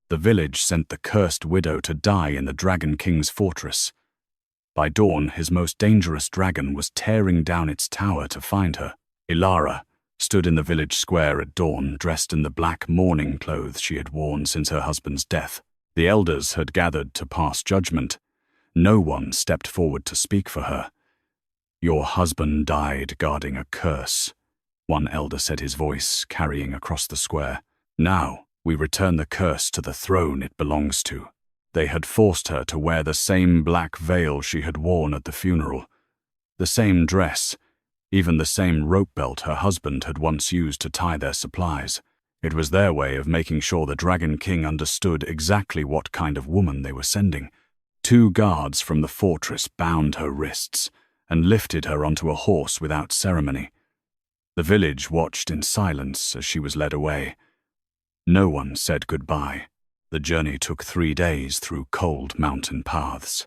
The village sent the cursed widow to die in the Dragon King's fortress. By dawn, his most dangerous dragon was tearing down its tower to find her. Elara stood in the village square at dawn, dressed in the black mourning clothes she had worn since her husband's death. The elders had gathered to pass judgment. No one stepped forward to speak for her. "Your husband died guarding a curse," one elder said, his voice carrying across the square. "Now we return the curse to the throne it belongs to." They had forced her to wear the same black veil she had worn at the funeral, the same dress, even the same rope belt her husband had once used to tie their supplies. It was their way of making sure the Dragon King understood exactly what kind of woman they were sending. 2 guards from the fortress bound her wrists and lifted her onto a horse without ceremony. The village watched in silence as she was led away. No one said goodbye. The journey took 3 days through cold mountain paths.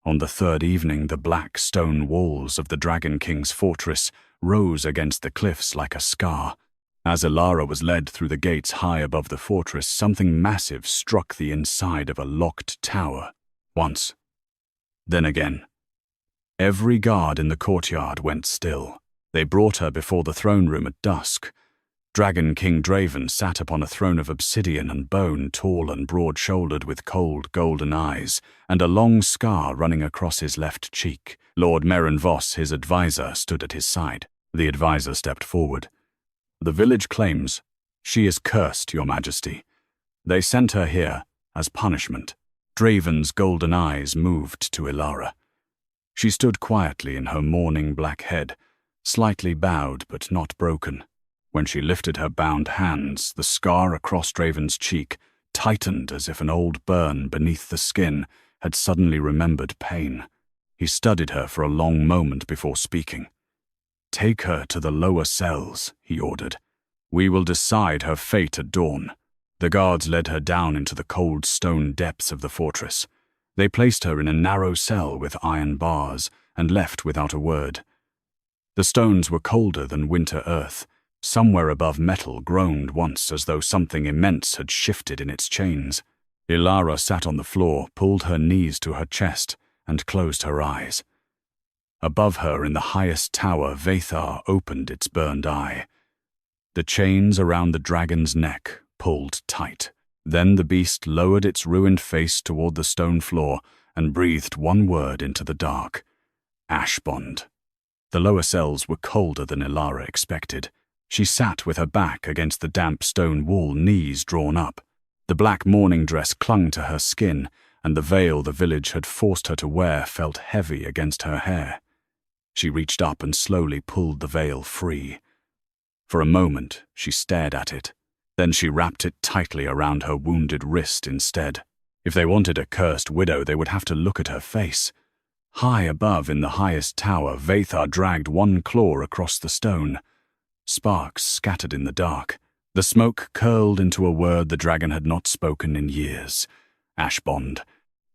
On the 3rd evening, the black stone walls of the Dragon King's fortress rose against the cliffs like a scar. As Elara was led through the gates high above the fortress, something massive struck the inside of a locked tower. Once, then again. Every guard in the courtyard went still. They brought her before the throne room at dusk. Dragon King Draven sat upon a throne of obsidian and bone, tall and broad-shouldered with cold golden eyes, and a long scar running across his left cheek. Lord Meryn Voss, his advisor, stood at his side. The advisor stepped forward. "The village claims she is cursed, Your Majesty. They sent her here as punishment." Draven's golden eyes moved to Elara. She stood quietly in her mourning black head, slightly bowed but not broken. When she lifted her bound hands, the scar across Draven's cheek tightened as if an old burn beneath the skin had suddenly remembered pain. He studied her for a long moment before speaking. "Take her to the lower cells," he ordered. "We will decide her fate at dawn." The guards led her down into the cold stone depths of the fortress. They placed her in a narrow cell with iron bars and left without a word. The stones were colder than winter earth. Somewhere above metal groaned once as though something immense had shifted in its chains. Elara sat on the floor, pulled her knees to her chest, and closed her eyes. Above her in the highest tower, Vathar opened its burned eye. The chains around the dragon's neck pulled tight. Then the beast lowered its ruined face toward the stone floor and breathed one word into the dark. Ashbond. The lower cells were colder than Elara expected. She sat with her back against the damp stone wall, knees drawn up. The black mourning dress clung to her skin, and the veil the village had forced her to wear felt heavy against her hair. She reached up and slowly pulled the veil free. For a moment, she stared at it. Then she wrapped it tightly around her wounded wrist instead. If they wanted a cursed widow, they would have to look at her face. High above in the highest tower, Vathar dragged one claw across the stone. Sparks scattered in the dark. The smoke curled into a word the dragon had not spoken in years. Ashbond.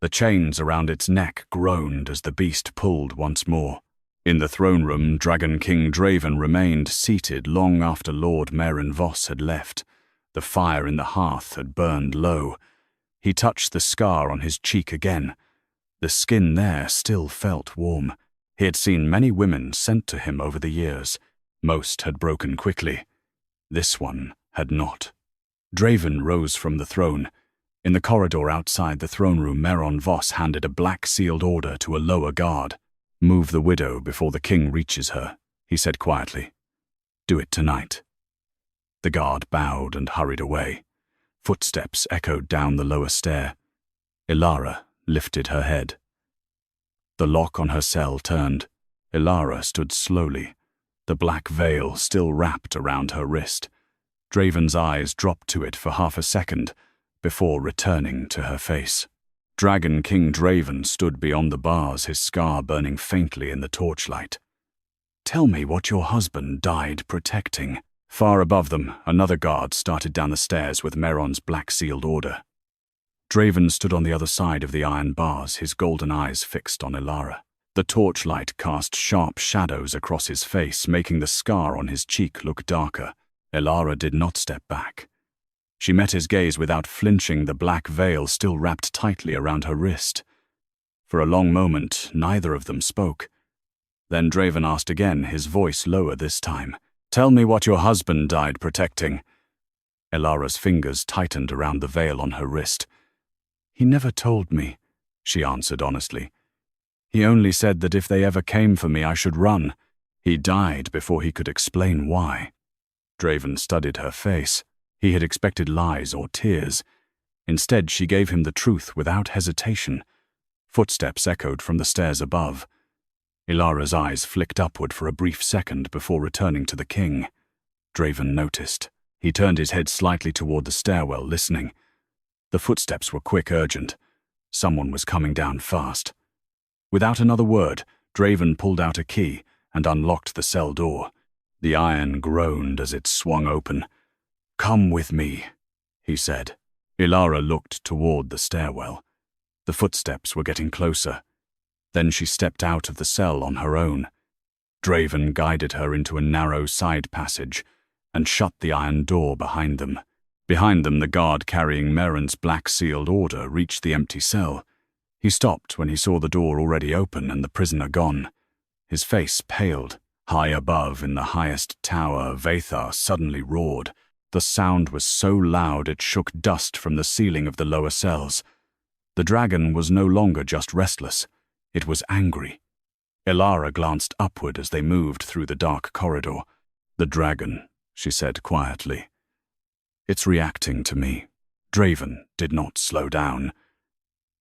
The chains around its neck groaned as the beast pulled once more. In the throne room, Dragon King Draven remained seated long after Lord Meryn Voss had left. The fire in the hearth had burned low. He touched the scar on his cheek again. The skin there still felt warm. He had seen many women sent to him over the years. Most had broken quickly. This one had not. Draven rose from the throne. In the corridor outside the throne room, Meryn Voss handed a black-sealed order to a lower guard. "Move the widow before the king reaches her," he said quietly. "Do it tonight." The guard bowed and hurried away. Footsteps echoed down the lower stair. Elara lifted her head. The lock on her cell turned. Elara stood slowly, the black veil still wrapped around her wrist. Draven's eyes dropped to it for half a second before returning to her face. Dragon King Draven stood beyond the bars, his scar burning faintly in the torchlight. "Tell me what your husband died protecting." Far above them, another guard started down the stairs with Meryn's black-sealed order. Draven stood on the other side of the iron bars, his golden eyes fixed on Elara. The torchlight cast sharp shadows across his face, making the scar on his cheek look darker. Elara did not step back. She met his gaze without flinching, the black veil still wrapped tightly around her wrist. For a long moment, neither of them spoke. Then Draven asked again, his voice lower this time. "Tell me what your husband died protecting." Elara's fingers tightened around the veil on her wrist. "He never told me," she answered honestly. "He only said that if they ever came for me, I should run. He died before he could explain why." Draven studied her face. He had expected lies or tears. Instead, she gave him the truth without hesitation. Footsteps echoed from the stairs above. Elara's eyes flicked upward for a brief second before returning to the king. Draven noticed. He turned his head slightly toward the stairwell, listening. The footsteps were quick, urgent. Someone was coming down fast. Without another word, Draven pulled out a key and unlocked the cell door. The iron groaned as it swung open. "Come with me," he said. Elara looked toward the stairwell. The footsteps were getting closer. Then she stepped out of the cell on her own. Draven guided her into a narrow side passage and shut the iron door behind them. Behind them, the guard carrying Merrin's black-sealed order reached the empty cell. He stopped when he saw the door already open and the prisoner gone. His face paled. High above, in the highest tower, Vathar suddenly roared. The sound was so loud it shook dust from the ceiling of the lower cells. The dragon was no longer just restless. It was angry. Elara glanced upward as they moved through the dark corridor. "The dragon," she said quietly. "It's reacting to me." Draven did not slow down.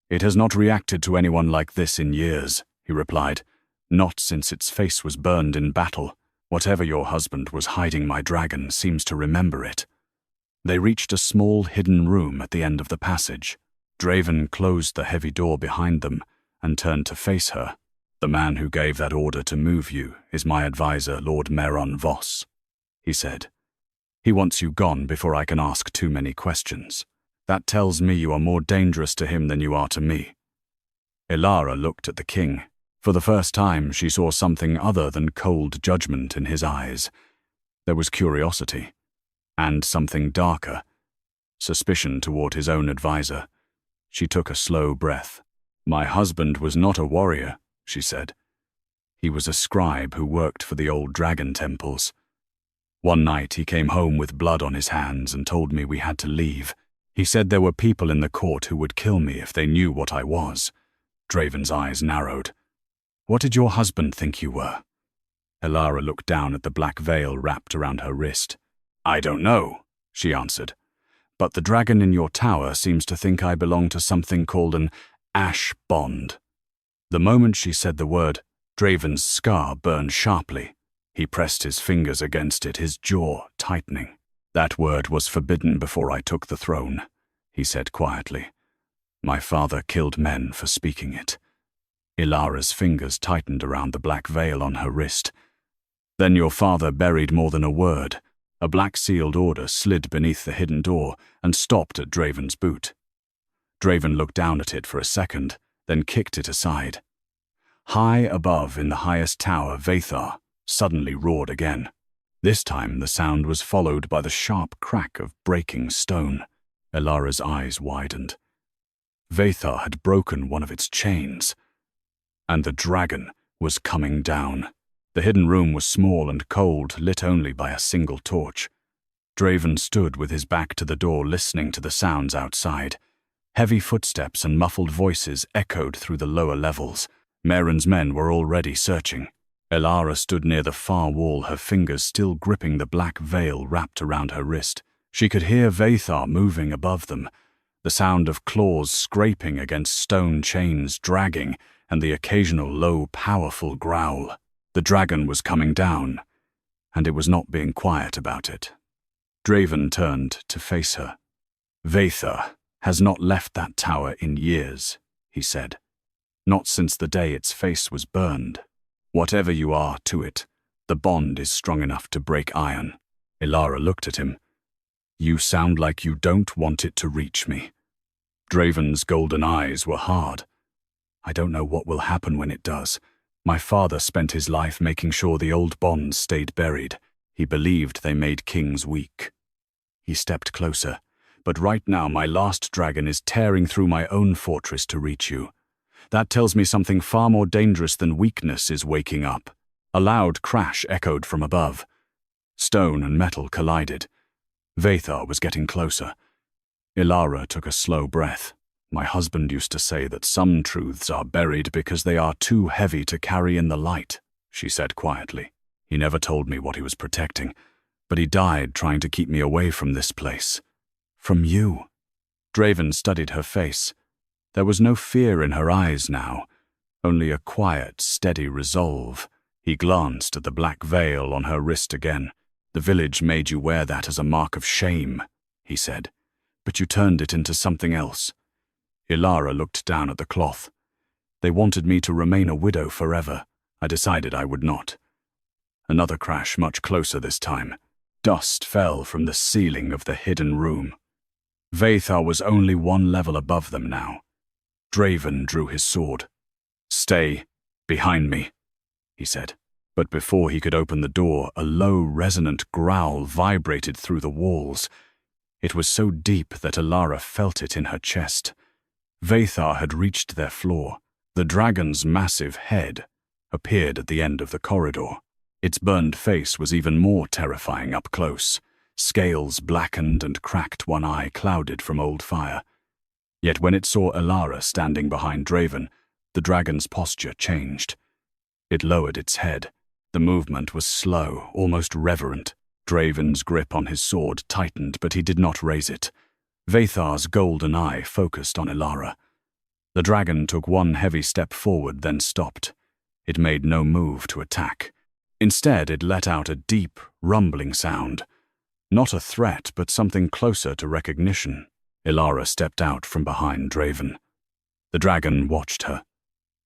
"It has not reacted to anyone like this in years," he replied. "Not since its face was burned in battle. Whatever your husband was hiding, my dragon seems to remember it." They reached a small hidden room at the end of the passage. Draven closed the heavy door behind them and turned to face her. "The man who gave that order to move you is my advisor, Lord Merron Voss," he said. "He wants you gone before I can ask too many questions. That tells me you are more dangerous to him than you are to me." Elara looked at the king. For the first time, she saw something other than cold judgment in his eyes. There was curiosity, and something darker, suspicion toward his own advisor. She took a slow breath. "My husband was not a warrior," she said. "He was a scribe who worked for the old dragon temples. One night he came home with blood on his hands and told me we had to leave. He said there were people in the court who would kill me if they knew what I was." Draven's eyes narrowed. "What did your husband think you were?" Elara looked down at the black veil wrapped around her wrist. "I don't know," she answered. "But the dragon in your tower seems to think I belong to something called an ash bond." The moment she said the word, Draven's scar burned sharply. He pressed his fingers against it, his jaw tightening. "That word was forbidden before I took the throne," he said quietly. "My father killed men for speaking it." Elara's fingers tightened around the black veil on her wrist. "Then your father buried more than a word." A black-sealed order slid beneath the hidden door and stopped at Draven's boot. Draven looked down at it for a second, then kicked it aside. High above in the highest tower, Vathar suddenly roared again. This time the sound was followed by the sharp crack of breaking stone. Elara's eyes widened. Vathar had broken one of its chains, and the dragon was coming down. The hidden room was small and cold, lit only by a single torch. Draven stood with his back to the door, listening to the sounds outside. Heavy footsteps and muffled voices echoed through the lower levels. Merrin's men were already searching. Elara stood near the far wall, her fingers still gripping the black veil wrapped around her wrist. She could hear Vathar moving above them, the sound of claws scraping against stone chains, dragging, and the occasional low, powerful growl. The dragon was coming down, and it was not being quiet about it. Draven turned to face her. "Vathar has not left that tower in years," he said. "Not since the day its face was burned. Whatever you are to it, the bond is strong enough to break iron." Elara looked at him. "You sound like you don't want it to reach me." Draven's golden eyes were hard. "I don't know what will happen when it does. My father spent his life making sure the old bonds stayed buried. He believed they made kings weak." He stepped closer. But right now my last dragon is tearing through my own fortress to reach you. That tells me something far more dangerous than weakness is waking up. A loud crash echoed from above. Stone and metal collided. Vathar was getting closer. Elara took a slow breath. My husband used to say that some truths are buried because they are too heavy to carry in the light, she said quietly. He never told me what he was protecting, but he died trying to keep me away from this place. From you. Draven studied her face. There was no fear in her eyes now, only a quiet, steady resolve. He glanced at the black veil on her wrist again. The village made you wear that as a mark of shame, he said, but you turned it into something else. Elara looked down at the cloth. They wanted me to remain a widow forever. I decided I would not. Another crash, much closer this time. Dust fell from the ceiling of the hidden room. Vathar was only one level above them now. Draven drew his sword. "Stay behind me," he said. But before he could open the door, a low, resonant growl vibrated through the walls. It was so deep that Elara felt it in her chest. Vathar had reached their floor. The dragon's massive head appeared at the end of the corridor. Its burned face was even more terrifying up close. Scales blackened and cracked, one eye clouded from old fire. Yet when it saw Elara standing behind Draven, the dragon's posture changed. It lowered its head. The movement was slow, almost reverent. Draven's grip on his sword tightened, but he did not raise it. Vathar's golden eye focused on Elara. The dragon took one heavy step forward, then stopped. It made no move to attack. Instead, it let out a deep, rumbling sound. Not a threat, but something closer to recognition. Elara stepped out from behind Draven. The dragon watched her.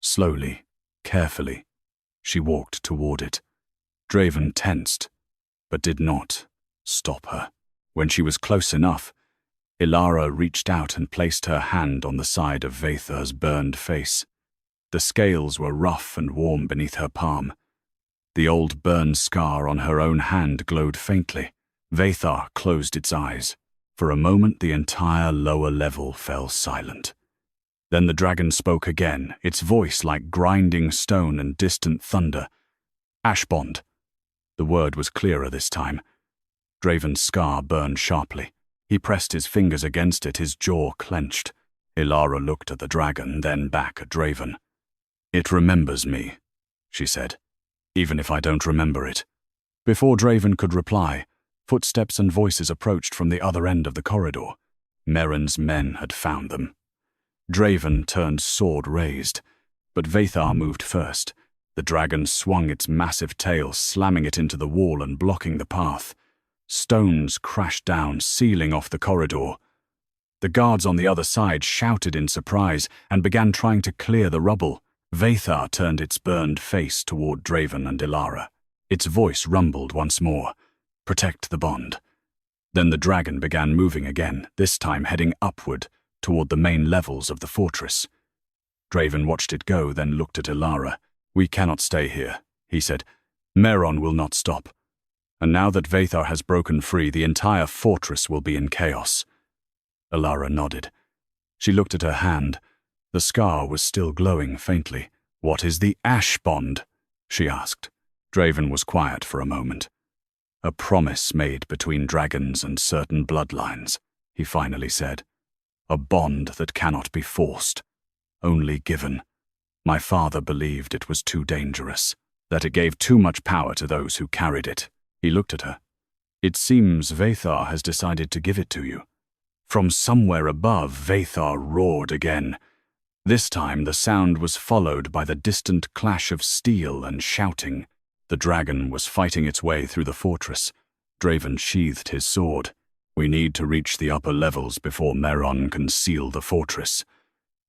Slowly, carefully, she walked toward it. Draven tensed, but did not stop her. When she was close enough, Elara reached out and placed her hand on the side of Vathar's burned face. The scales were rough and warm beneath her palm. The old burn scar on her own hand glowed faintly. Vathar closed its eyes. For a moment, the entire lower level fell silent. Then the dragon spoke again, its voice like grinding stone and distant thunder. "Ashbond." The word was clearer this time. Draven's scar burned sharply. He pressed his fingers against it, his jaw clenched. Elara looked at the dragon, then back at Draven. "It remembers me," she said, "even if I don't remember it." Before Draven could reply, footsteps and voices approached from the other end of the corridor. Merrin's men had found them. Draven turned, sword raised, but Vathar moved first. The dragon swung its massive tail, slamming it into the wall and blocking the path. Stones crashed down, sealing off the corridor. The guards on the other side shouted in surprise and began trying to clear the rubble. Vathar turned its burned face toward Draven and Elara. Its voice rumbled once more. "Protect the bond." Then the dragon began moving again, this time heading upward toward the main levels of the fortress. Draven watched it go, then looked at Elara. "We cannot stay here," he said. "Merron will not stop. And now that Vathar has broken free, the entire fortress will be in chaos." Elara nodded. She looked at her hand. The scar was still glowing faintly. "What is the ash bond?" she asked. Draven was quiet for a moment. "A promise made between dragons and certain bloodlines," he finally said. "A bond that cannot be forced, only given. My father believed it was too dangerous, that it gave too much power to those who carried it." He looked at her. "It seems Vathar has decided to give it to you." From somewhere above, Vathar roared again. This time the sound was followed by the distant clash of steel and shouting. The dragon was fighting its way through the fortress. Draven sheathed his sword. "We need to reach the upper levels before Merron can seal the fortress.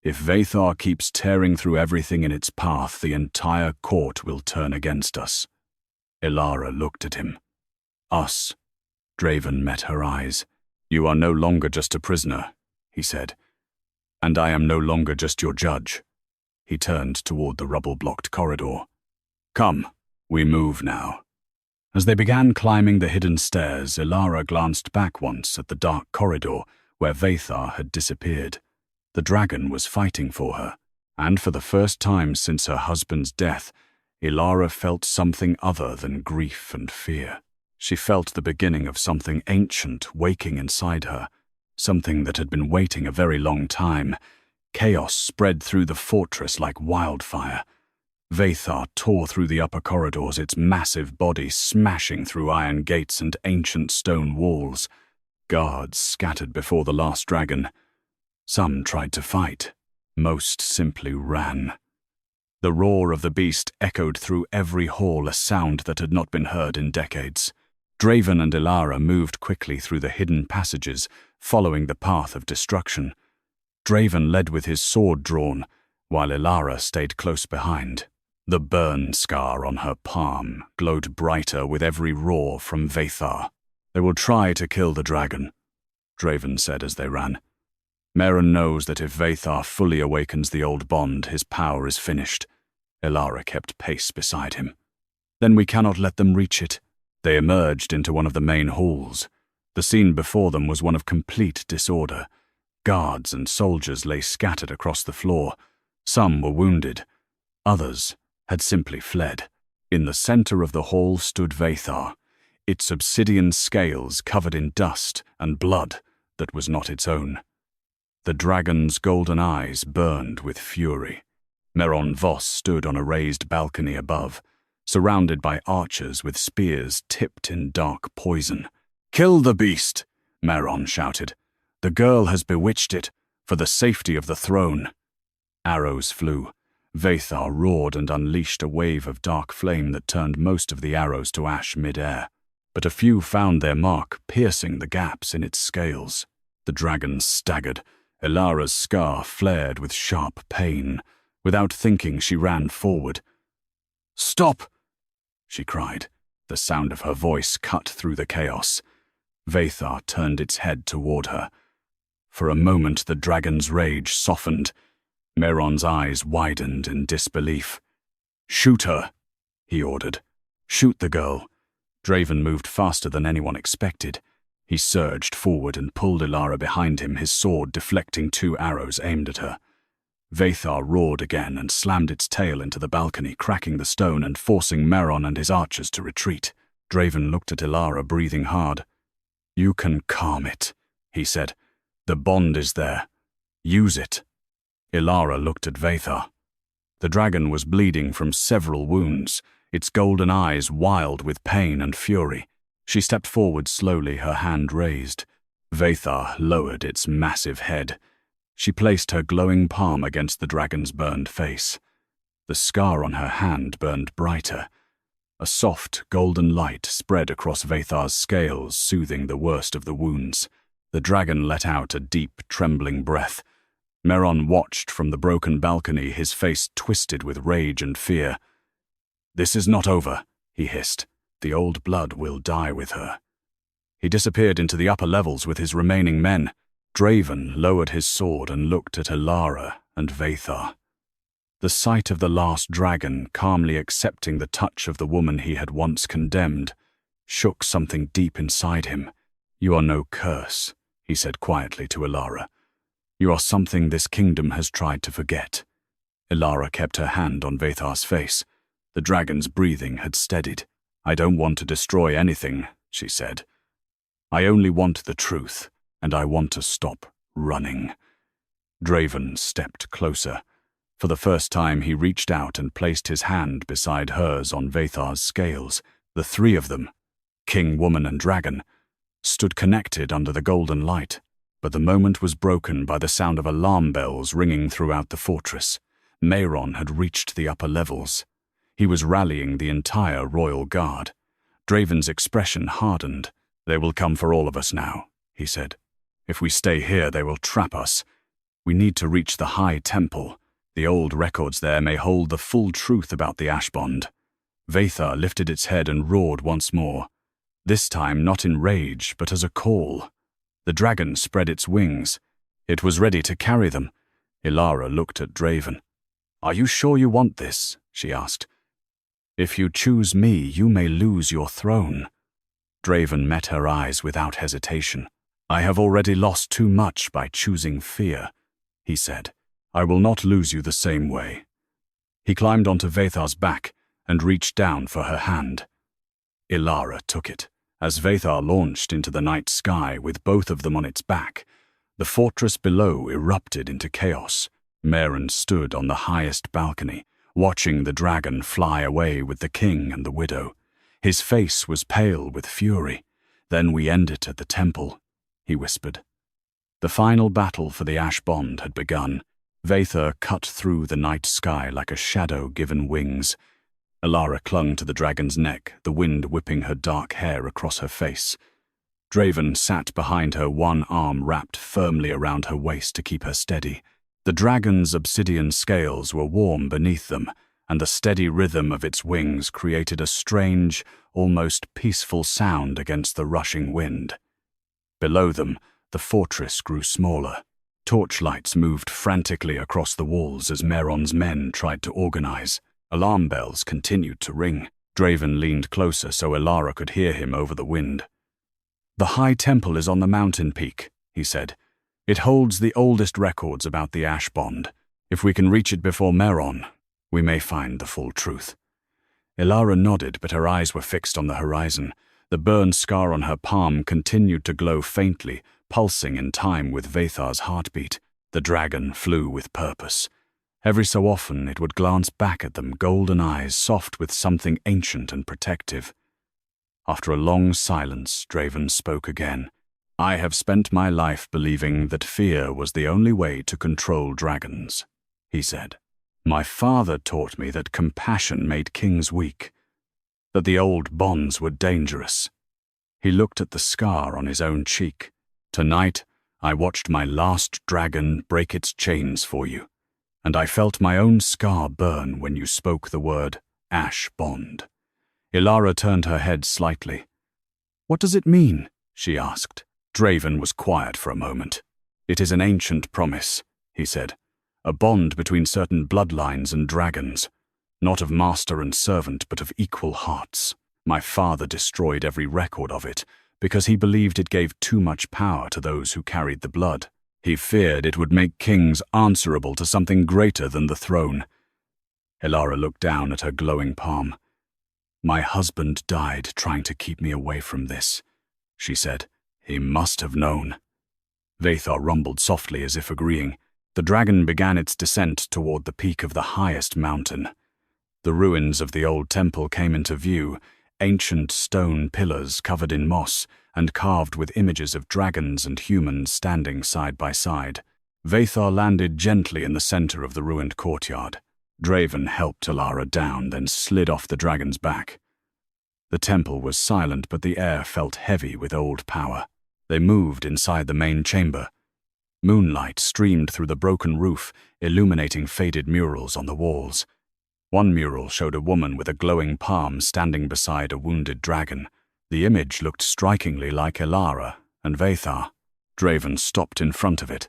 If Vathar keeps tearing through everything in its path, the entire court will turn against us." Elara looked at him. "Us." Draven met her eyes. "You are no longer just a prisoner," he said. "And I am no longer just your judge." He turned toward the rubble-blocked corridor. "Come, we move now." As they began climbing the hidden stairs, Elara glanced back once at the dark corridor where Vathar had disappeared. The dragon was fighting for her, and for the first time since her husband's death, Elara felt something other than grief and fear. She felt the beginning of something ancient waking inside her, something that had been waiting a very long time. Chaos spread through the fortress like wildfire. Vathar tore through the upper corridors, its massive body smashing through iron gates and ancient stone walls. Guards scattered before the last dragon. Some tried to fight. Most simply ran. The roar of the beast echoed through every hall, a sound that had not been heard in decades. Draven and Elara moved quickly through the hidden passages, following the path of destruction. Draven led with his sword drawn, while Elara stayed close behind. The burn scar on her palm glowed brighter with every roar from Vathar. "They will try to kill the dragon," Draven said as they ran. "Merron knows that if Vathar fully awakens the old bond, his power is finished." Elara kept pace beside him. "Then we cannot let them reach it." They emerged into one of the main halls. The scene before them was one of complete disorder. Guards and soldiers lay scattered across the floor. Some were wounded. Others had simply fled. In the center of the hall stood Vathar, its obsidian scales covered in dust and blood that was not its own. The dragon's golden eyes burned with fury. Merron Voss stood on a raised balcony above, surrounded by archers with spears tipped in dark poison. "Kill the beast!" Merron shouted. "The girl has bewitched it, for the safety of the throne." Arrows flew. Vathar roared and unleashed a wave of dark flame that turned most of the arrows to ash mid-air. But a few found their mark, piercing the gaps in its scales. The dragon staggered. Elara's scar flared with sharp pain. Without thinking, she ran forward. "Stop!" she cried. The sound of her voice cut through the chaos. Vathar turned its head toward her. For a moment, the dragon's rage softened. Merron's eyes widened in disbelief. "Shoot her," he ordered. "Shoot the girl." Draven moved faster than anyone expected. He surged forward and pulled Elara behind him, his sword deflecting 2 arrows aimed at her. Vathar roared again and slammed its tail into the balcony, cracking the stone and forcing Merron and his archers to retreat. Draven looked at Elara, breathing hard. "You can calm it," he said. "The bond is there. Use it." Elara looked at Vathar. The dragon was bleeding from several wounds, its golden eyes wild with pain and fury. She stepped forward slowly, her hand raised. Vathar lowered its massive head. She placed her glowing palm against the dragon's burned face. The scar on her hand burned brighter. A soft, golden light spread across Vathar's scales, soothing the worst of the wounds. The dragon let out a deep, trembling breath. Merron watched from the broken balcony, his face twisted with rage and fear. "This is not over," he hissed. "The old blood will die with her." He disappeared into the upper levels with his remaining men. Draven lowered his sword and looked at Elara and Vathar. The sight of the last dragon calmly accepting the touch of the woman he had once condemned shook something deep inside him. "You are no curse," he said quietly to Elara. "You are something this kingdom has tried to forget." Elara kept her hand on Vathar's face. The dragon's breathing had steadied. "I don't want to destroy anything," she said. "I only want the truth, and I want to stop running." Draven stepped closer. For the first time, he reached out and placed his hand beside hers on Vathar's scales. The 3 of them, king, woman, and dragon, stood connected under the golden light. But the moment was broken by the sound of alarm bells ringing throughout the fortress. Merron had reached the upper levels. He was rallying the entire royal guard. Draven's expression hardened. "They will come for all of us now," he said. "If we stay here, they will trap us. We need to reach the High Temple. The old records there may hold the full truth about the Ash Bond." Vathar lifted its head and roared once more, this time not in rage, but as a call. The dragon spread its wings. It was ready to carry them. Elara looked at Draven. "Are you sure you want this?" she asked. "If you choose me, you may lose your throne." Draven met her eyes without hesitation. I have already lost too much by choosing fear, he said. I will not lose you the same way. He climbed onto Vaethar's back and reached down for her hand. Elara took it. As Vaethar launched into the night sky with both of them on its back, the fortress below erupted into chaos. Mehron stood on the highest balcony, watching the dragon fly away with the king and the widow. His face was pale with fury. Then we end it at the temple, he whispered. The final battle for the ash bond had begun. Vaethar cut through the night sky like a shadow given wings. Elara clung to the dragon's neck, the wind whipping her dark hair across her face. Draven sat behind her, one arm wrapped firmly around her waist to keep her steady. The dragon's obsidian scales were warm beneath them, and the steady rhythm of its wings created a strange, almost peaceful sound against the rushing wind. Below them, the fortress grew smaller. Torchlights moved frantically across the walls as Mehron's men tried to organize. Alarm bells continued to ring. Draven leaned closer so Elara could hear him over the wind. The High Temple is on the mountain peak, he said. It holds the oldest records about the ash bond. If we can reach it before Mehron, we may find the full truth. Elara nodded, but her eyes were fixed on the horizon. The burn scar on her palm continued to glow faintly, pulsing in time with Vaethar's heartbeat. The dragon flew with purpose. Every so often it would glance back at them, golden eyes soft with something ancient and protective. After a long silence, Draven spoke again. I have spent my life believing that fear was the only way to control dragons, he said. My father taught me that compassion made kings weak, that the old bonds were dangerous. He looked at the scar on his own cheek. Tonight, I watched my last dragon break its chains for you, and I felt my own scar burn when you spoke the word ash bond. Elara turned her head slightly. What does it mean? She asked. Draven was quiet for a moment. It is an ancient promise, he said. A bond between certain bloodlines and dragons. Not of master and servant, but of equal hearts. My father destroyed every record of it because he believed it gave too much power to those who carried the blood. He feared it would make kings answerable to something greater than the throne. Elara looked down at her glowing palm. My husband died trying to keep me away from this, she said. He must have known. Vaethar rumbled softly as if agreeing. The dragon began its descent toward the peak of the highest mountain. The ruins of the old temple came into view, ancient stone pillars covered in moss and carved with images of dragons and humans standing side by side. Vaethar landed gently in the center of the ruined courtyard. Draven helped Elara down, then slid off the dragon's back. The temple was silent, but the air felt heavy with old power. They moved inside the main chamber. Moonlight streamed through the broken roof, illuminating faded murals on the walls. One mural showed a woman with a glowing palm standing beside a wounded dragon. The image looked strikingly like Elara and Vaethar. Draven stopped in front of it.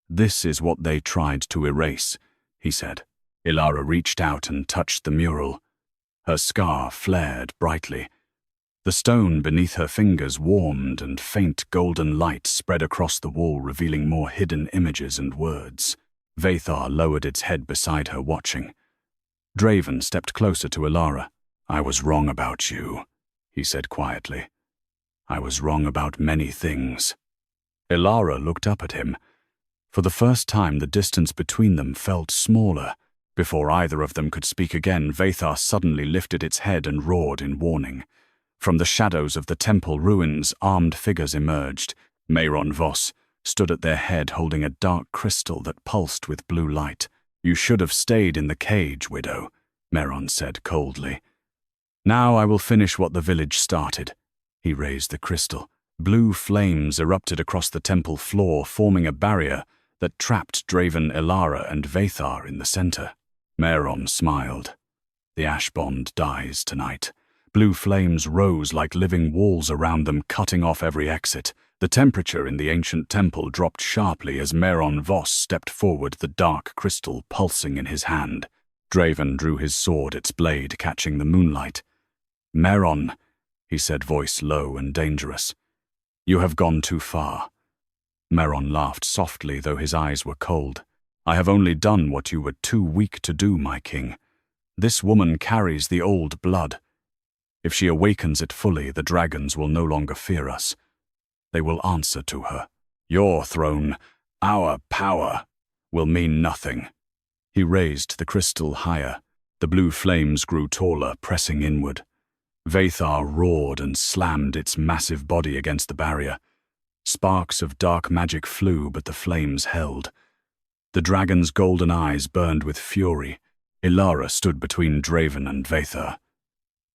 This is what they tried to erase, he said. Elara reached out and touched the mural. Her scar flared brightly. The stone beneath her fingers warmed and faint golden light spread across the wall, revealing more hidden images and words. Vaethar lowered its head beside her, watching. Draven stepped closer to Elara. I was wrong about you, he said quietly. I was wrong about many things. Elara looked up at him. For the first time, the distance between them felt smaller. Before either of them could speak again, Vaethar suddenly lifted its head and roared in warning. From the shadows of the temple ruins, armed figures emerged. Mehron Voss stood at their head holding a dark crystal that pulsed with blue light. You should have stayed in the cage, widow, Mehron said coldly. Now I will finish what the village started. He raised the crystal. Blue flames erupted across the temple floor, forming a barrier that trapped Draven, Elara, and Vaethar in the center. Mehron smiled. The ash bond dies tonight. Blue flames rose like living walls around them, cutting off every exit. The temperature in the ancient temple dropped sharply as Mehron Voss stepped forward, the dark crystal pulsing in his hand. Draven drew his sword, its blade catching the moonlight. Mehron, he said, voice low and dangerous. You have gone too far. Meron laughed softly, though his eyes were cold. I have only done what you were too weak to do, my king. This woman carries the old blood. If she awakens it fully, the dragons will no longer fear us. They will answer to her. Your throne, our power, will mean nothing. He raised the crystal higher. The blue flames grew taller, pressing inward. Vathar roared and slammed its massive body against the barrier. Sparks of dark magic flew, but the flames held. The dragon's golden eyes burned with fury. Elara stood between Draven and Vathar.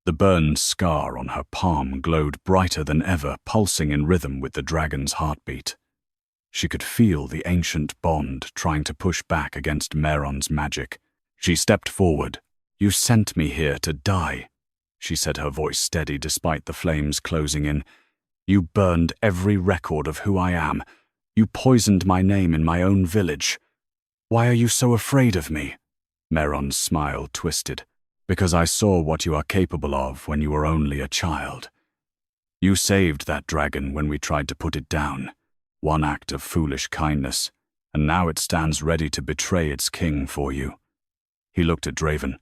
The burned scar on her palm glowed brighter than ever, pulsing in rhythm with the dragon's heartbeat. She could feel the ancient bond trying to push back against Meron's magic. She stepped forward. You sent me here to die, she said, her voice steady despite the flames closing in. You burned every record of who I am. You poisoned my name in my own village. Why are you so afraid of me? Meron's smile twisted. Because I saw what you are capable of when you were only a child. You saved that dragon when we tried to put it down. One act of foolish kindness, and now it stands ready to betray its king for you. He looked at Draven.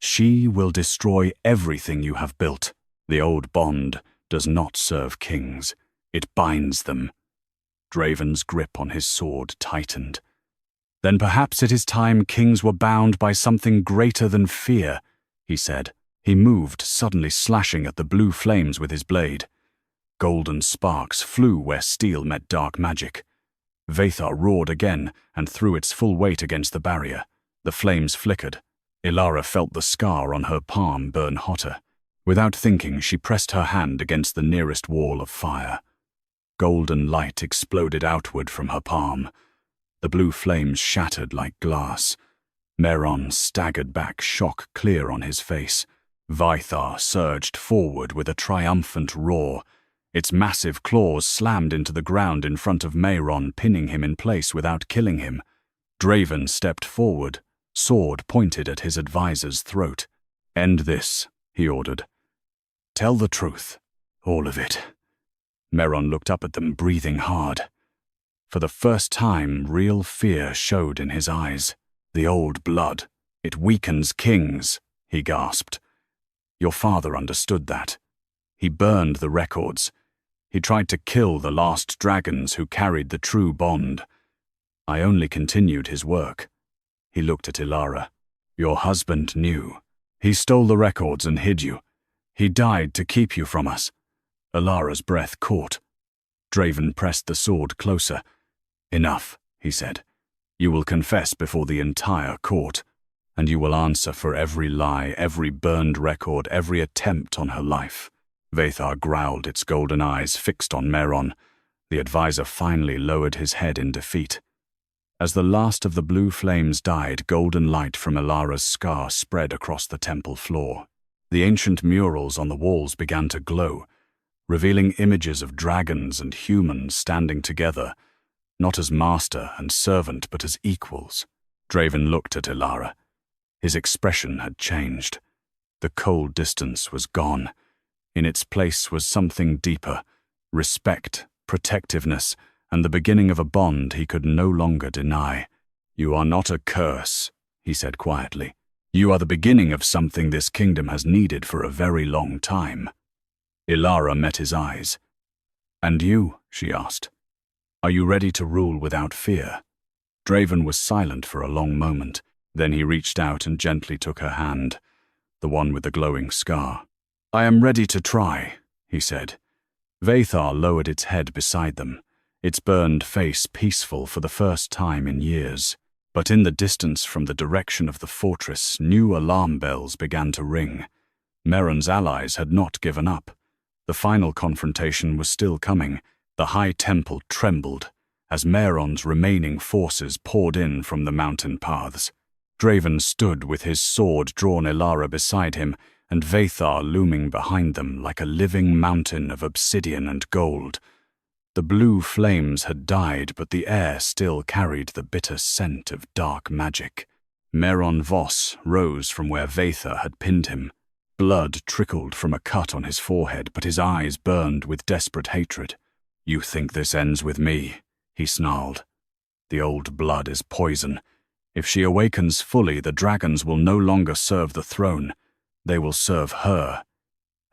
She will destroy everything you have built. The old bond does not serve kings. It binds them. Draven's grip on his sword tightened. Then perhaps it is time kings were bound by something greater than fear, he said. He moved, suddenly slashing at the blue flames with his blade. Golden sparks flew where steel met dark magic. Vathar roared again and threw its full weight against the barrier. The flames flickered. Elara felt the scar on her palm burn hotter. Without thinking, she pressed her hand against the nearest wall of fire. Golden light exploded outward from her palm. The blue flames shattered like glass. Meron staggered back, shock clear on his face. Vathar surged forward with a triumphant roar. Its massive claws slammed into the ground in front of Meron, pinning him in place without killing him. Draven stepped forward, sword pointed at his advisor's throat. End this, he ordered. Tell the truth, all of it. Meron looked up at them, breathing hard. For the first time, real fear showed in his eyes. The old blood. It weakens kings, he gasped. Your father understood that. He burned the records. He tried to kill the last dragons who carried the true bond. I only continued his work. He looked at Elara. Your husband knew. He stole the records and hid you. He died to keep you from us. Elara's breath caught. Draven pressed the sword closer. Enough, he said. You will confess before the entire court, and you will answer for every lie, every burned record, every attempt on her life. Vathar growled, its golden eyes fixed on Meron. The advisor finally lowered his head in defeat. As the last of the blue flames died, golden light from Elara's scar spread across the temple floor. The ancient murals on the walls began to glow, revealing images of dragons and humans standing together, not as master and servant, but as equals. Draven looked at Elara. His expression had changed. The cold distance was gone. In its place was something deeper, respect, protectiveness, and the beginning of a bond he could no longer deny. You are not a curse, he said quietly. You are the beginning of something this kingdom has needed for a very long time. Elara met his eyes. And you, she asked. Are you ready to rule without fear? Draven was silent for a long moment. Then he reached out and gently took her hand, the one with the glowing scar. I am ready to try, he said. Vathar lowered its head beside them, its burned face peaceful for the first time in years. But in the distance from the direction of the fortress, new alarm bells began to ring. Meron's allies had not given up. The final confrontation was still coming. The high temple trembled as Meron's remaining forces poured in from the mountain paths. Draven stood with his sword drawn, Elara beside him, and Vathar looming behind them like a living mountain of obsidian and gold. The blue flames had died, but the air still carried the bitter scent of dark magic. Meron Voss rose from where Vathar had pinned him. Blood trickled from a cut on his forehead, but his eyes burned with desperate hatred. You think this ends with me, he snarled. The old blood is poison. If she awakens fully, the dragons will no longer serve the throne. They will serve her.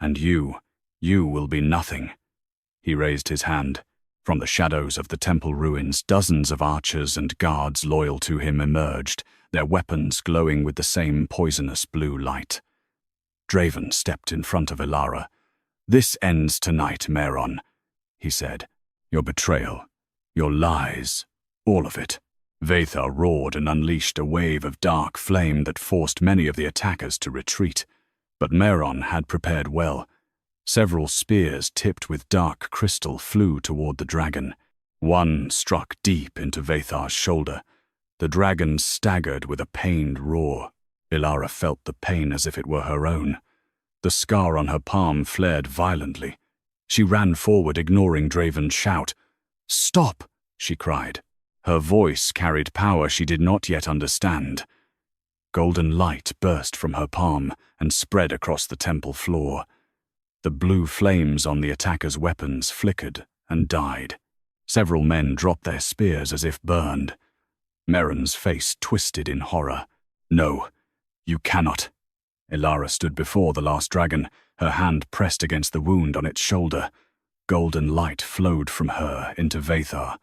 And you will be nothing. He raised his hand. From the shadows of the temple ruins, dozens of archers and guards loyal to him emerged, their weapons glowing with the same poisonous blue light. Draven stepped in front of Elara. "This ends tonight, Meron," he said. "Your betrayal, your lies, all of it." Vathar roared and unleashed a wave of dark flame that forced many of the attackers to retreat. But Meron had prepared well. Several spears tipped with dark crystal flew toward the dragon. One struck deep into Vathar's shoulder. The dragon staggered with a pained roar. Elara felt the pain as if it were her own. The scar on her palm flared violently. She ran forward, ignoring Draven's shout. "Stop!" she cried. Her voice carried power she did not yet understand. Golden light burst from her palm and spread across the temple floor. The blue flames on the attackers' weapons flickered and died. Several men dropped their spears as if burned. Meron's face twisted in horror. "No, you cannot." Elara stood before the last dragon, her hand pressed against the wound on its shoulder. Golden light flowed from her into Vathar.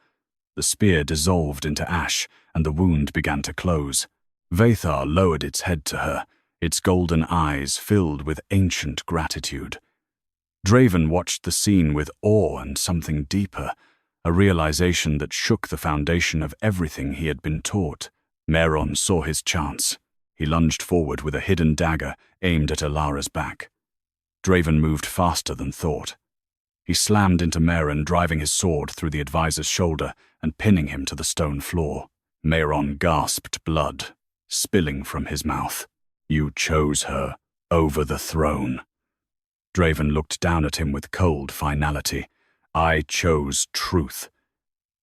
The spear dissolved into ash, and the wound began to close. Vathar lowered its head to her, its golden eyes filled with ancient gratitude. Draven watched the scene with awe and something deeper, a realization that shook the foundation of everything he had been taught. Meron saw his chance. He lunged forward with a hidden dagger aimed at Elara's back. Draven moved faster than thought. He slammed into Meron, driving his sword through the advisor's shoulder and pinning him to the stone floor. Meron gasped blood, spilling from his mouth. "You chose her over the throne." Draven looked down at him with cold finality. "I chose truth."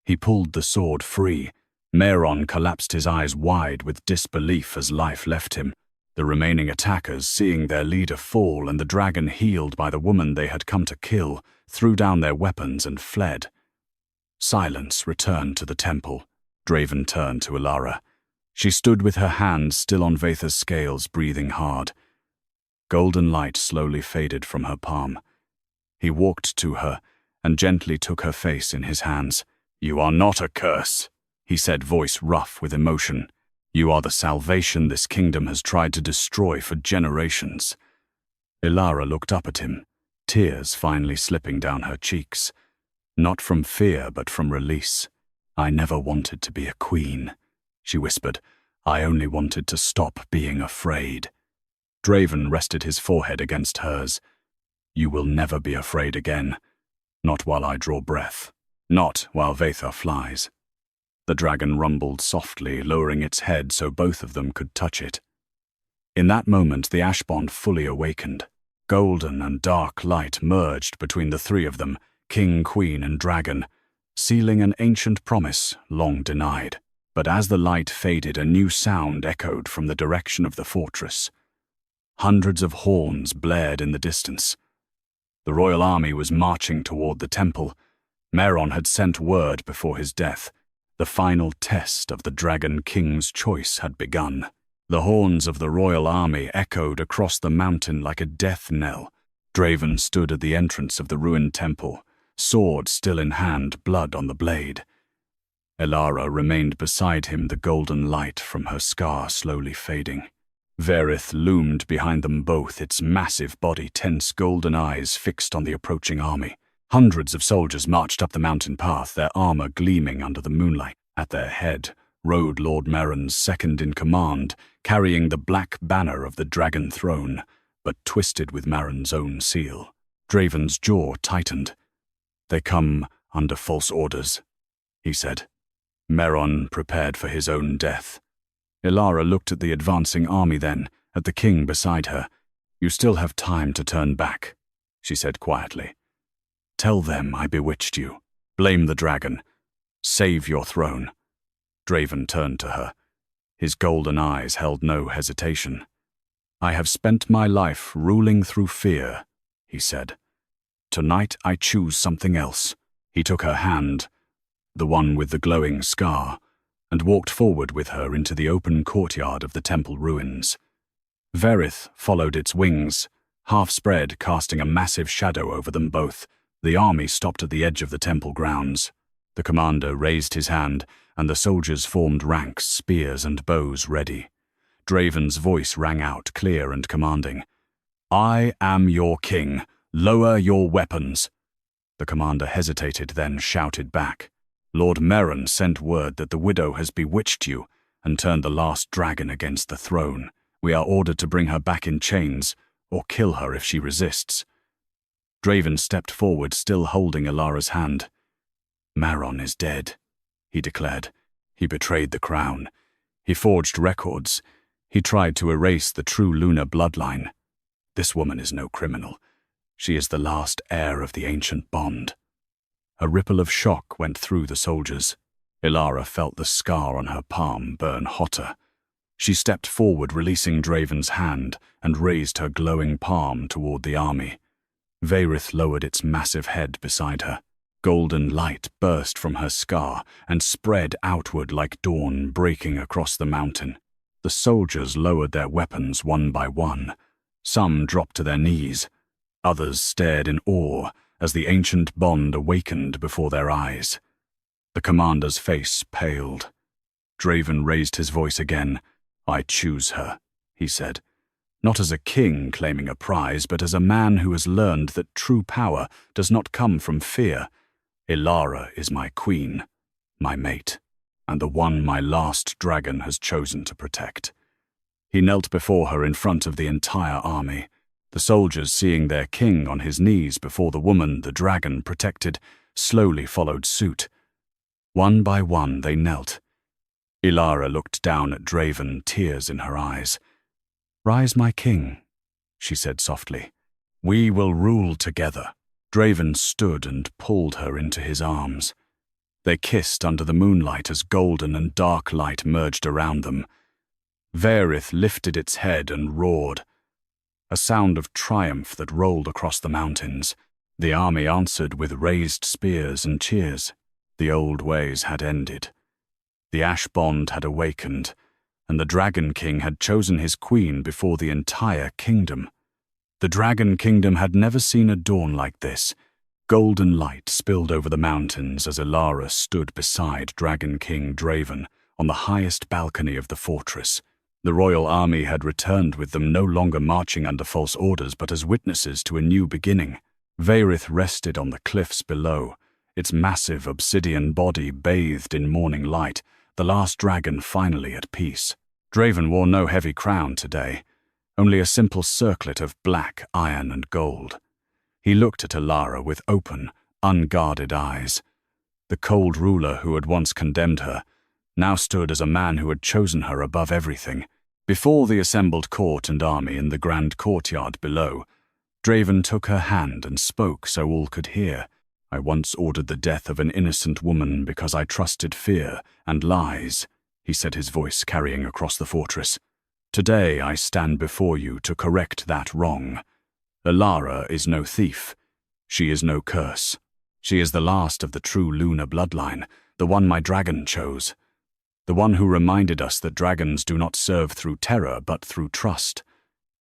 He pulled the sword free. Meron collapsed, his eyes wide with disbelief as life left him. The remaining attackers, seeing their leader fall and the dragon healed by the woman they had come to kill, threw down their weapons and fled. Silence returned to the temple. Draven turned to Elara. She stood with her hands still on Vathar's scales, breathing hard. Golden light slowly faded from her palm. He walked to her and gently took her face in his hands. "You are not a curse," he said, voice rough with emotion. "You are the salvation this kingdom has tried to destroy for generations." Elara looked up at him, tears finally slipping down her cheeks. Not from fear, but from release. "I never wanted to be a queen," she whispered. "I only wanted to stop being afraid." Draven rested his forehead against hers. "You will never be afraid again. Not while I draw breath. Not while Vathar flies." The dragon rumbled softly, lowering its head so both of them could touch it. In that moment, the ash bond fully awakened. Golden and dark light merged between the three of them, king, queen, and dragon, sealing an ancient promise long denied. But as the light faded, a new sound echoed from the direction of the fortress. Hundreds of horns blared in the distance. The royal army was marching toward the temple. Meron had sent word before his death. The final test of the Dragon King's choice had begun. The horns of the royal army echoed across the mountain like a death knell. Draven stood at the entrance of the ruined temple, sword still in hand, blood on the blade. Elara remained beside him, the golden light from her scar slowly fading. Verith loomed behind them both, its massive body tense, golden eyes fixed on the approaching army. Hundreds of soldiers marched up the mountain path, their armor gleaming under the moonlight. At their head rode Lord Meron's second-in-command, carrying the black banner of the dragon throne, but twisted with Meron's own seal. Draven's jaw tightened. "They come under false orders," he said. Meron prepared for his own death. Elara looked at the advancing army then, at the king beside her. "You still have time to turn back," she said quietly. "Tell them I bewitched you. Blame the dragon. Save your throne." Draven turned to her. His golden eyes held no hesitation. "I have spent my life ruling through fear," he said. "Tonight I choose something else." He took her hand, the one with the glowing scar, and walked forward with her into the open courtyard of the temple ruins. Verith followed its wings, half spread, casting a massive shadow over them both. The army stopped at the edge of the temple grounds. The commander raised his hand, and the soldiers formed ranks, spears and bows ready. Draven's voice rang out, clear and commanding. "I am your king. Lower your weapons." The commander hesitated, then shouted back. "Lord Merrin sent word that the widow has bewitched you and turned the last dragon against the throne. We are ordered to bring her back in chains, or kill her if she resists." Draven stepped forward, still holding Elara's hand. "Merrin is dead," he declared. "He betrayed the crown. He forged records. He tried to erase the true lunar bloodline. This woman is no criminal. She is the last heir of the ancient bond." A ripple of shock went through the soldiers. Elara felt the scar on her palm burn hotter. She stepped forward, releasing Draven's hand, and raised her glowing palm toward the army. Verith lowered its massive head beside her. Golden light burst from her scar and spread outward like dawn breaking across the mountain. The soldiers lowered their weapons one by one. Some dropped to their knees. Others stared in awe as the ancient bond awakened before their eyes. The commander's face paled. Draven raised his voice again. "I choose her," he said. "Not as a king claiming a prize, but as a man who has learned that true power does not come from fear. Elara is my queen, my mate, and the one my last dragon has chosen to protect." He knelt before her in front of the entire army. The soldiers, seeing their king on his knees before the woman the dragon protected, slowly followed suit. One by one they knelt. Elara looked down at Draven, tears in her eyes. "Rise, my king," she said softly. "We will rule together." Draven stood and pulled her into his arms. They kissed under the moonlight as golden and dark light merged around them. Verith lifted its head and roared, a sound of triumph that rolled across the mountains. The army answered with raised spears and cheers. The old ways had ended. The ash bond had awakened, and the Dragon King had chosen his queen before the entire kingdom. The Dragon Kingdom had never seen a dawn like this. Golden light spilled over the mountains as Elara stood beside Dragon King Draven on the highest balcony of the fortress. The royal army had returned with them, no longer marching under false orders but as witnesses to a new beginning. Verith rested on the cliffs below, its massive obsidian body bathed in morning light, the last dragon finally at peace. Draven wore no heavy crown today, only a simple circlet of black iron and gold. He looked at Elara with open, unguarded eyes. The cold ruler who had once condemned her now stood as a man who had chosen her above everything. Before the assembled court and army in the grand courtyard below, Draven took her hand and spoke so all could hear. "I once ordered the death of an innocent woman because I trusted fear and lies," he said, his voice carrying across the fortress. "Today I stand before you to correct that wrong. Elara is no thief. She is no curse. She is the last of the true lunar bloodline, the one my dragon chose. The one who reminded us that dragons do not serve through terror but through trust."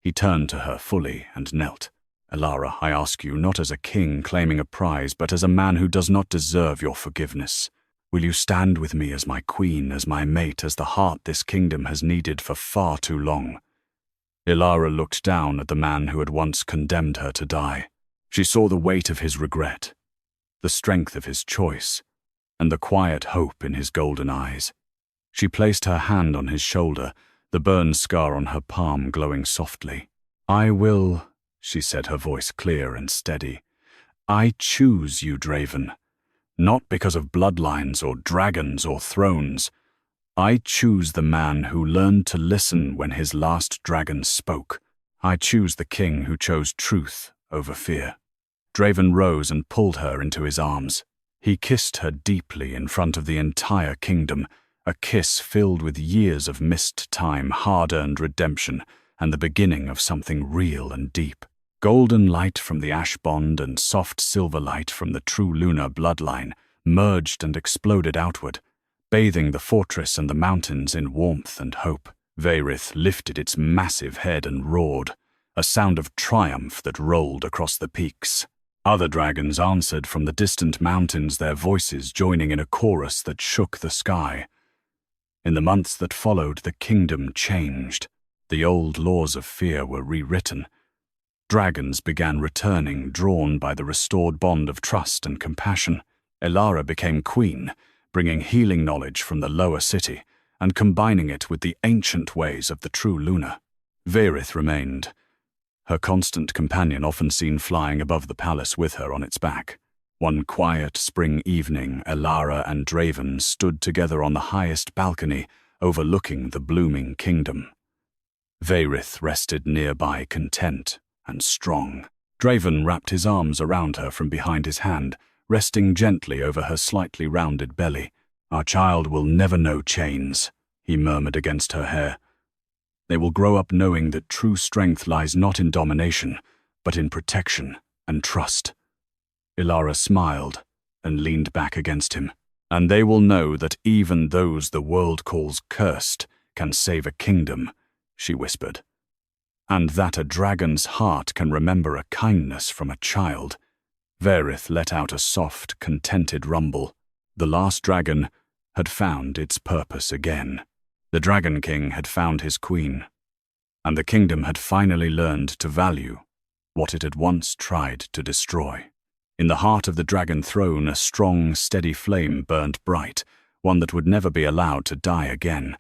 He turned to her fully and knelt. "Elara, I ask you not as a king claiming a prize, but as a man who does not deserve your forgiveness. Will you stand with me as my queen, as my mate, as the heart this kingdom has needed for far too long?" Elara looked down at the man who had once condemned her to die. She saw the weight of his regret, the strength of his choice, and the quiet hope in his golden eyes. She placed her hand on his shoulder, the burn scar on her palm glowing softly. "I will," she said, her voice clear and steady. "I choose you, Draven. Not because of bloodlines or dragons or thrones. I choose the man who learned to listen when his last dragon spoke. I choose the king who chose truth over fear." Draven rose and pulled her into his arms. He kissed her deeply in front of the entire kingdom, a kiss filled with years of missed time, hard-earned redemption, and the beginning of something real and deep. Golden light from the ash bond and soft silver light from the true lunar bloodline merged and exploded outward, bathing the fortress and the mountains in warmth and hope. Veyrith lifted its massive head and roared, a sound of triumph that rolled across the peaks. Other dragons answered from the distant mountains, their voices joining in a chorus that shook the sky. In the months that followed, the kingdom changed. The old laws of fear were rewritten. Dragons began returning, drawn by the restored bond of trust and compassion. Elara became queen, bringing healing knowledge from the lower city and combining it with the ancient ways of the true Luna. Veyrith remained, her constant companion often seen flying above the palace with her on its back. One quiet spring evening, Elara and Draven stood together on the highest balcony overlooking the blooming kingdom. Veyrith rested nearby, content and strong. Draven wrapped his arms around her from behind his hand, resting gently over her slightly rounded belly. "Our child will never know chains," he murmured against her hair. "They will grow up knowing that true strength lies not in domination, but in protection and trust." Elara smiled and leaned back against him. "And they will know that even those the world calls cursed can save a kingdom," she whispered. "And that a dragon's heart can remember a kindness from a child." Veyrith let out a soft, contented rumble. The last dragon had found its purpose again. The Dragon King had found his queen, and the kingdom had finally learned to value what it had once tried to destroy. In the heart of the dragon throne, a strong, steady flame burned bright, one that would never be allowed to die again.